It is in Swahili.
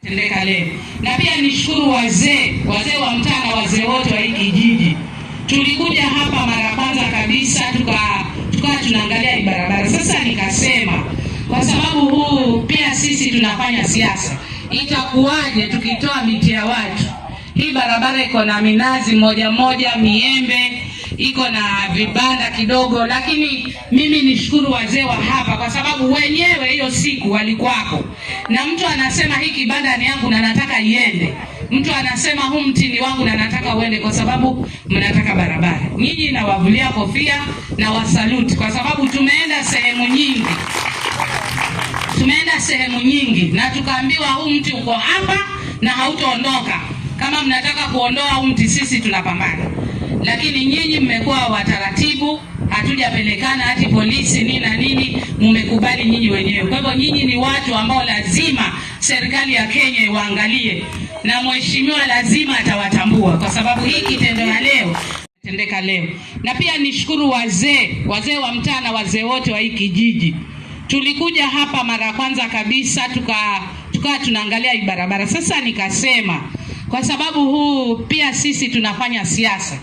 Tendeka leo. Na pia nishukuru wazee wa mtaa na wazee wote wa hiki kijiji. Tulikuja hapa mara kwanza kabisa tukawa tunaangalia hii barabara. Sasa nikasema kwa sababu huu pia sisi tunafanya siasa, itakuwaje tukitoa miti ya watu? Hii barabara iko na minazi moja, miembe, iko na vibanda kidogo, lakini mimi nishukuru wazee wa hapa kwa sababu wenyewe hiyo siku walikuwako. Na mtu anasema hii kibanda ni yangu na nataka iende. Mtu anasema huu mti ni wangu na nataka uende kwa sababu mnataka barabara. Nyinyi nawavulia kofia na wasaluti kwa sababu tumeenda sehemu nyingi na tukaambiwa huu mti uko hapa na hautaondoka. Kama mnataka kuondoa huu mti sisi tunapambana. Lakini nyinyi mmekuwa wataratibu, hatujapelekana hadi polisi nini na nini, mmekubali nyinyi wenyewe. Kwa hivyo nyinyi ni watu ambao lazima serikali ya Kenya iwaangalie na mheshimiwa lazima atawatambua kwa sababu hii kitendo ya leo tendeka leo. Na pia nishukuru wazee wa mtaa na wazee wote wa hiki kijiji. Tulikuja hapa mara kwanza kabisa tukawa tunaangalia hii barabara. Sasa nikasema kwa sababu huu pia sisi tunafanya siasa,